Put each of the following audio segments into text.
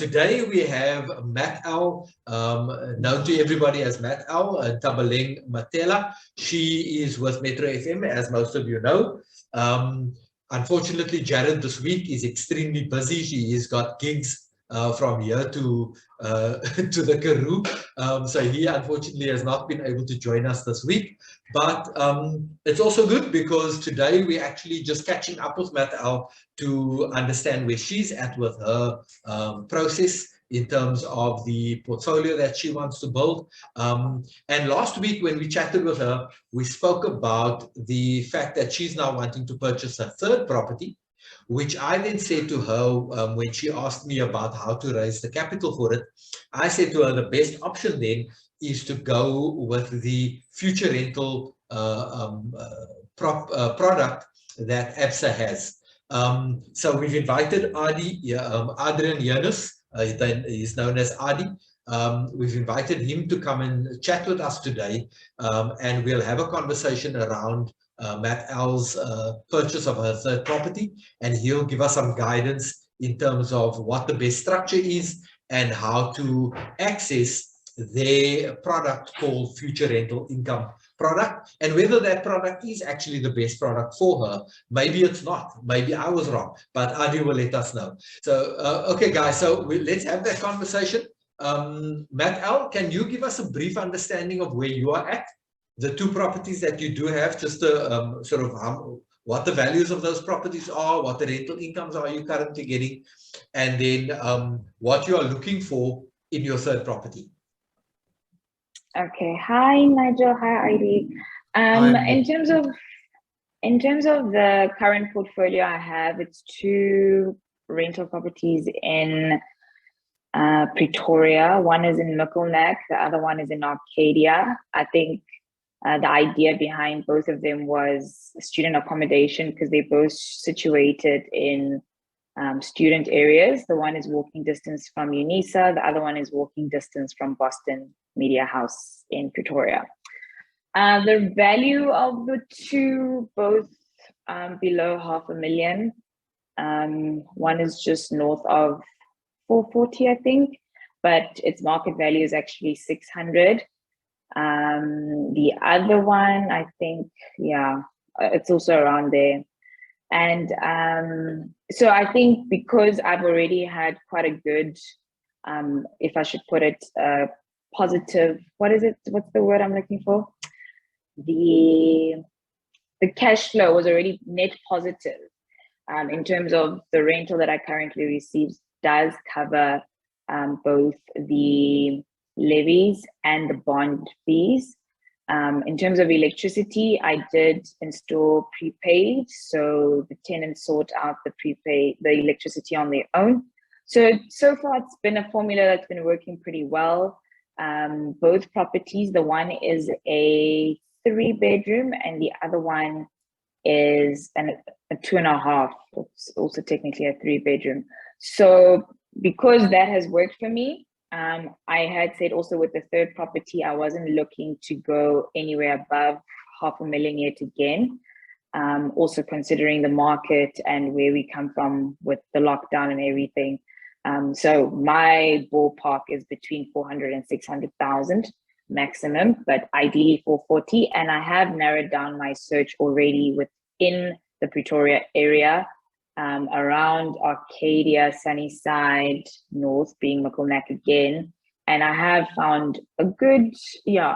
today we have Matt Al, known to everybody as Matt Al, Tabaleng Matela. She is with Metro FM, as most of you know. Unfortunately, Jared this week is extremely busy. He's got gigs from here to to the Karoo. So he unfortunately has not been able to join us this week. But it's also good because today we're actually just catching up with Matt Al to understand where she's at with her process in terms of the portfolio that she wants to build. And last week when we chatted with her, we spoke about the fact that she's now wanting to purchase a third property, which I then said to her when she asked me about how to raise the capital for it. I said to her the best option then is to go with the future rental product that Absa has. So we've invited Adrian Janus, he's known as Adi. We've invited him to come and chat with us today, and we'll have a conversation around Matt Al's purchase of her third property, and he'll give us some guidance in terms of what the best structure is and how to access their product called future rental income product, and whether that product is actually the best product for her. Maybe it's not, maybe I was wrong, but Adi will let us know. So okay guys, so let's have that conversation. Matt Al, can you give us a brief understanding of where you are at, the two properties that you do have, just to sort of what the values of those properties are, what the rental incomes are you currently getting, and then what you are looking for in your third property? Okay. Hi, Nigel. Hi, Ivy. In terms of the current portfolio I have, it's 2 rental properties in Pretoria. One is in Mikkelneck, the other one is in Arcadia. I think the idea behind both of them was student accommodation because they're both situated in student areas. The one is walking distance from UNISA, the other one is walking distance from Boston Media House in Pretoria. The value of the 2, both below $500,000. One is just north of 440, I think, but its market value is actually 600. The other one, I think, yeah, it's also around there. And so I think because I've already had quite a good, if I should put it, positive, what's the word I'm looking for? The cash flow was already net positive in terms of the rental that I currently receive does cover both the levies and the bond fees. In terms of electricity, I did install prepaid, so the tenants sort out the electricity on their own. So far it's been a formula that's been working pretty well. Both properties, the one is a 3-bedroom and the other one is a 2.5. It's also technically a 3-bedroom. So because that has worked for me, I had said also with the third property, I wasn't looking to go anywhere above $500,000 yet again. Also considering the market and where we come from with the lockdown and everything. So my ballpark is between 400 and 600,000 maximum, but ideally 440. And I have narrowed down my search already within the Pretoria area, around Arcadia, Sunnyside, North being Mikkelneck again. And I have found a good 8,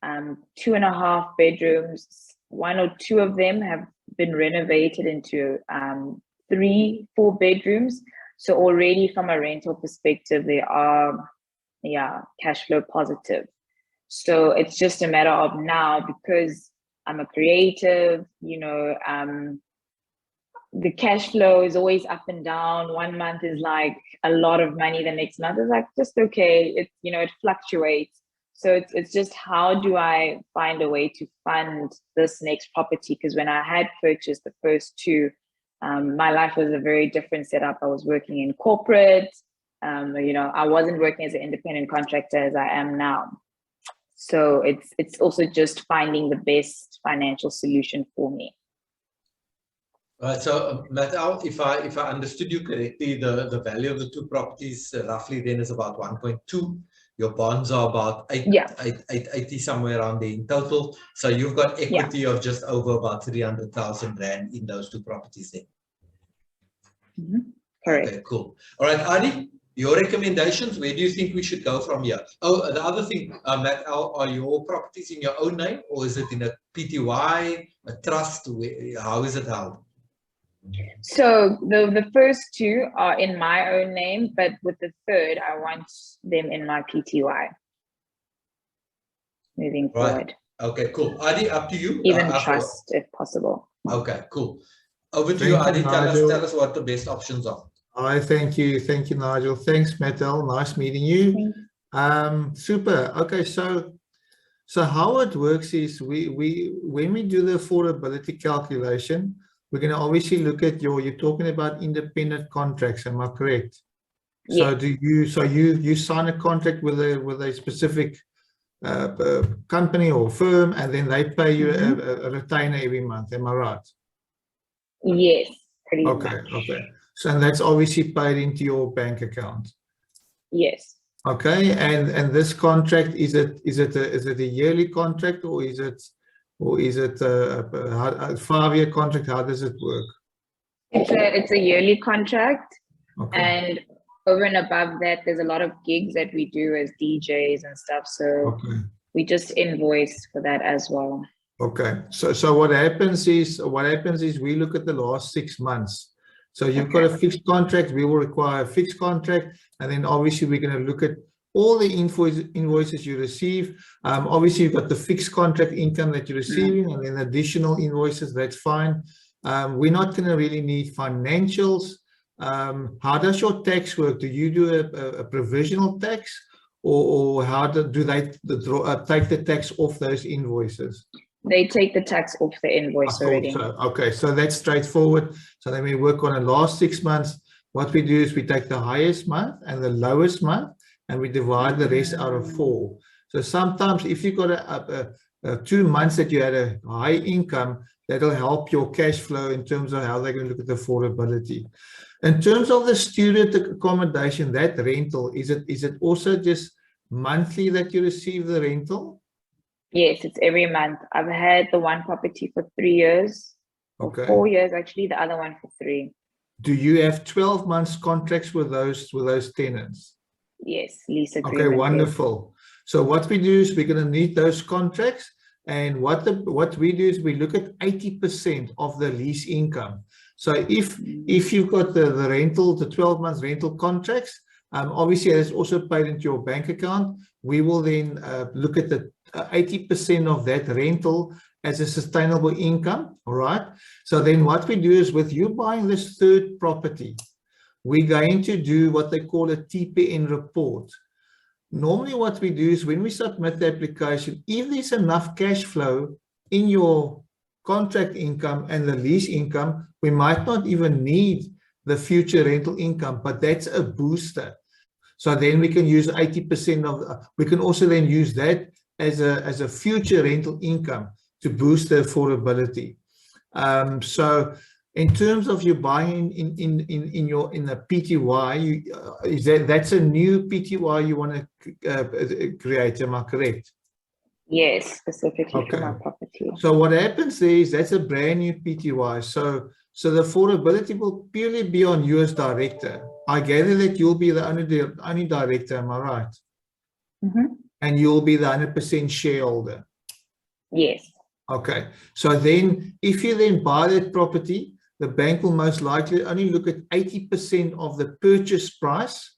2.5 bedrooms. 1 or 2 of them have been renovated into 3, 4 bedrooms. So already from a rental perspective, they are, cash flow positive. So it's just a matter of now, because I'm a creative, the cash flow is always up and down. One month is like a lot of money, the next month is like just okay. It fluctuates. So it's just how do I find a way to fund this next property? Because when I had purchased the first 2, my life was a very different setup. I was working in corporate. I wasn't working as an independent contractor as I am now. So it's also just finding the best financial solution for me. So Matt, if I understood you correctly, the value of the two properties roughly then is about 1.2. Your bonds are about 880 somewhere around there in total. So you've got equity of just over about 300,000 Rand in those two properties then. Correct. Okay, cool. All right, Adi, your recommendations, where do you think we should go from here? Oh, the other thing, Matt, are your properties in your own name, or is it in a PTY, a trust? How is it held? So the first two are in my own name, but with the third, I want them in my PTY moving forward. Okay, cool. Adi, up to you. Even trust, if possible. Okay, cool. Over to you, Adi. Tell us what the best options are. Thank you, Nigel. Thanks, Mattel. Nice meeting you. Super. Okay, so how it works is when we do the affordability calculation, we're going to obviously look at you're talking about independent contracts, am I correct? Yes. So you sign a contract with a specific company or firm, and then they pay you a retainer every month, am I right? Yes, pretty much. Okay. So and that's obviously paid into your bank account. Yes. Okay, and this contract, is it a yearly contract, or is it a 5-year contract? How does it work? It's a yearly contract, okay. And over and above that, there's a lot of gigs that we do as DJs and stuff. So we just invoice for that as well. Okay, so what happens is we look at the last 6 months. So you've got a fixed contract. We will require a fixed contract, and then obviously we're going to look at all the invoices you receive. Obviously you've got the fixed contract income that you're receiving, and then additional invoices. That's fine. We're not going to really need financials. How does your tax work? Do you do a provisional tax, or how do they take the tax off those invoices? They take the tax off the invoice already. So. Okay, so that's straightforward. So then we work on the last 6 months. What we do is we take the highest month and the lowest month, and we divide the rest out of 4. So sometimes if you've got 2 months that you had a high income, that'll help your cash flow in terms of how they're going to look at affordability. In terms of the student accommodation, that rental, is it also just monthly that you receive the rental? Yes, it's every month. I've had the one property for 3 years. Okay. 4 years actually, the other one for 3. Do you have 12 months contracts with those tenants? Yes, lease agreement. Okay, wonderful. So what we do is we're going to need those contracts, and what we do is we look at 80% of the lease income. So if you've got the rental, the 12 months rental contracts, obviously it's also paid into your bank account. We will then look at the 80% of that rental as a sustainable income. All right. So then what we do is, with you buying this third property, we're going to do what they call a TPN report. Normally what we do is when we submit the application, if there's enough cash flow in your contract income and the lease income, we might not even need the future rental income, but that's a booster. So then we can use 80% of, we can also then use that as a future rental income to boost the affordability. So in terms of you buying in the PTY, that's a new PTY you want to create, am I correct? Yes, specifically for my property. So what happens there is that's a brand new PTY. So the affordability will purely be on you as director. I gather that you'll be the only director, am I right? And you'll be the 100% shareholder. Yes. Okay. So then if you then buy that property, the bank will most likely only look at 80% of the purchase price.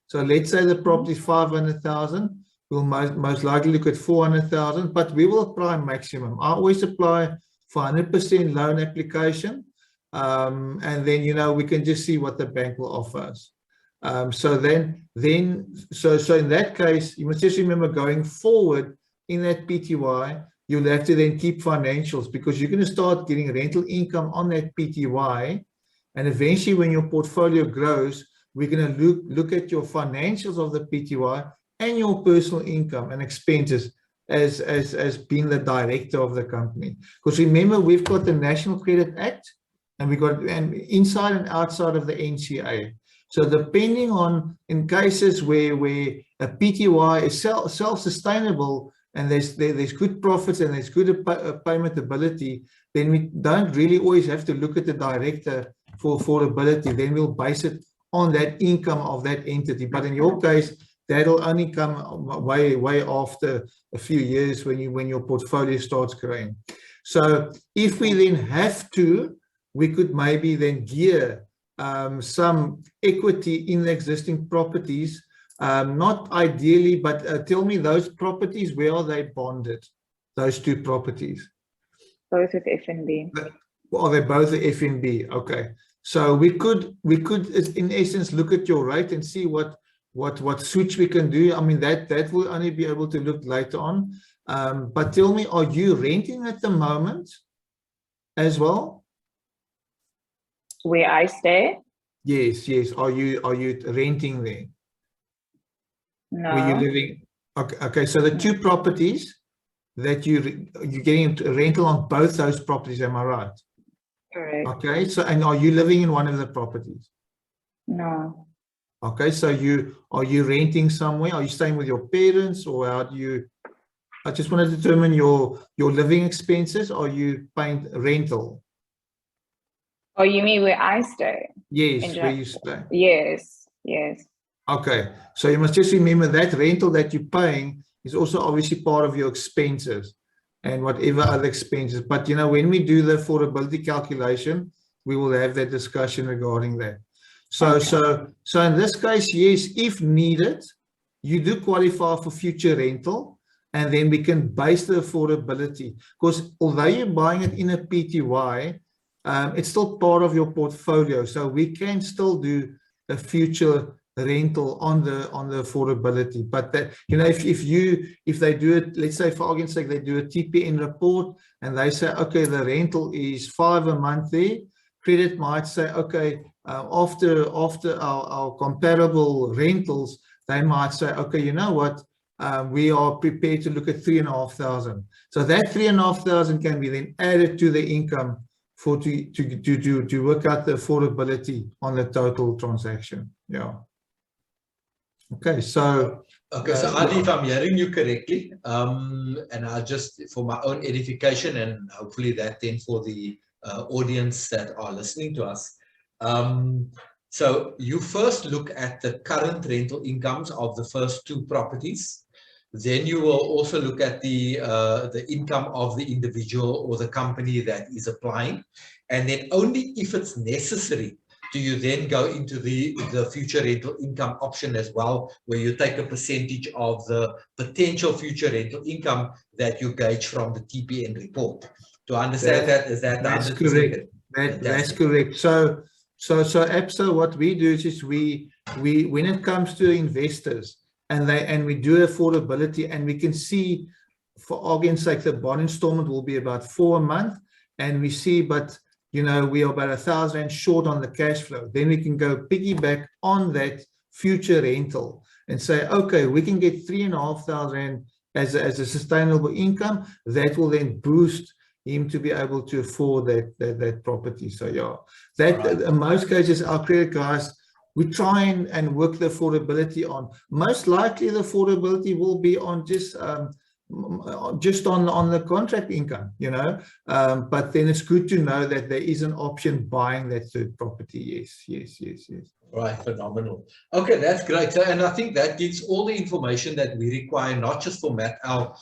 So let's say the property is 500,000. We'll most likely look at 400,000, but we will apply maximum. I always apply for 100% loan application. And then, we can just see what the bank will offer us. So in that case, you must just remember, going forward in that PTY, you'll have to then keep financials, because you're going to start getting rental income on that PTY. And eventually when your portfolio grows, we're going to look at your financials of the PTY and your personal income and expenses as being the director of the company. Because remember, we've got the National Credit Act, and we got and inside and outside of the NCA. So depending on in cases where a PTY is self-sustainable and there's good profits and there's good payment ability, then we don't really always have to look at the director for affordability. Then we'll base it on that income of that entity. But in your case, that'll only come way after a few years when your portfolio starts growing. So if we then have to, we could maybe then gear some equity in the existing properties, not ideally, but tell me those properties, where are they bonded, those two properties? Both with FNB. Are they both the FNB? Okay. So we could in essence look at your rate and see what switch we can do. I mean, that will only be able to look later on. But tell me, are you renting at the moment as well? Where I stay? Yes. Are you renting there? No. Where you living? Okay. So the two properties that you're getting a rental on both those properties, am I right? Correct. Okay. So, and are you living in one of the properties? No. Okay. So are you renting somewhere? Are you staying with your parents, or how do you? I just want to determine your living expenses. Are you paying rental? Oh, you mean where I stay? Yes, where you stay. Yes. Okay, so you must just remember that rental that you're paying is also obviously part of your expenses and whatever other expenses. But you know, when we do the affordability calculation, we will have that discussion regarding that. So, okay. So in this case, yes, if needed, you do qualify for future rental, and then we can base the affordability, because although you're buying it in a PTY, it's still part of your portfolio. So we can still do a future rental on the affordability. But that, you know, if they do it, let's say for argument's sake, they do a TPN report and they say, okay, the rental is $5 a month there, credit might say, okay, after our comparable rentals, they might say, okay, you know what, we are prepared to look at 3,500. So that 3,500 can be then added to the income to work out the affordability on the total transaction. Yeah. Okay, so Adi, if I'm hearing you correctly, and I'll just, for my own edification, and hopefully that then for the audience that are listening to us, so you first look at the current rental incomes of the first two properties. Then you will also look at the income of the individual or the company that is applying, and then only if it's necessary do you then go into the future rental income option as well, where you take a percentage of the potential future rental income that you gauge from the TPN report. To understand that's correct. That's correct. So Absa, what we do is we when it comes to investors, and we do affordability, and we can see, for argument's sake, the bond installment will be about 4 a month, and we see, but you know, we are about 1,000 short on the cash flow. Then we can go piggyback on that future rental and say, okay, we can get 3,500 as a sustainable income. That will then boost him to be able to afford that property. So yeah, that in most cases, our credit guys, we try and work the affordability on. Most likely the affordability will be on just on the contract income, you know, but then it's good to know that there is an option buying that third property. Yes. Right, phenomenal. Okay, that's great. So, and I think that gives all the information that we require, not just for Matt Al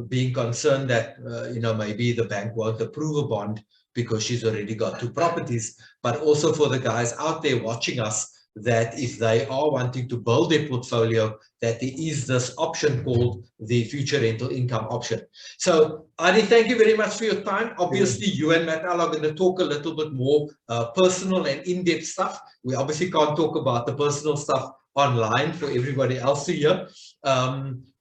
being concerned that you know, maybe the bank won't approve a bond because she's already got 2 properties, but also for the guys out there watching us, that if they are wanting to build their portfolio, that there is this option called the future rental income option. So Adi, thank you very much for your time. Obviously, you and Matt Al are going to talk a little bit more personal and in-depth stuff. We obviously can't talk about the personal stuff online for everybody else to hear.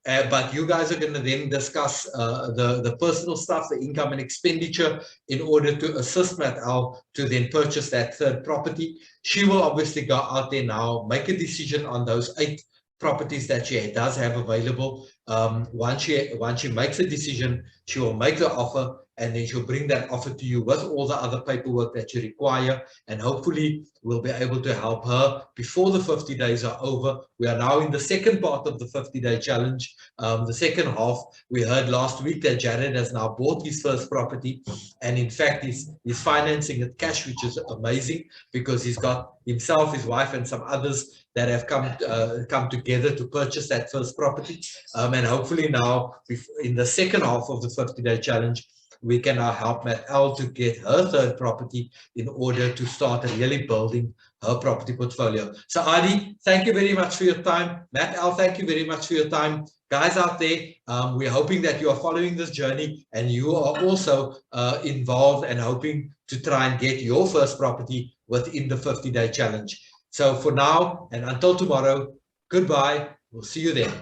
But you guys are going to then discuss the personal stuff, the income and expenditure, in order to assist Matt Al to then purchase that third property. She will obviously go out there now, make a decision on those 8 properties that she does have available. Once she makes a decision, she will make the offer, and then she'll bring that offer to you with all the other paperwork that you require, and hopefully we'll be able to help her before the 50 days are over. We are now in the second part of the 50-day challenge. The second half, we heard last week that Jared has now bought his first property, and in fact he's financing it cash, which is amazing, because he's got himself, his wife, and some others that have come together to purchase that first property. And hopefully now, in the second half of the 50-day challenge, we can now help Matt L to get her third property in order to start really building her property portfolio. So Adi, thank you very much for your time. Matt L, thank you very much for your time. Guys out there, we're hoping that you are following this journey and you are also involved and hoping to try and get your first property within the 50-day challenge. So for now and until tomorrow, goodbye. We'll see you then.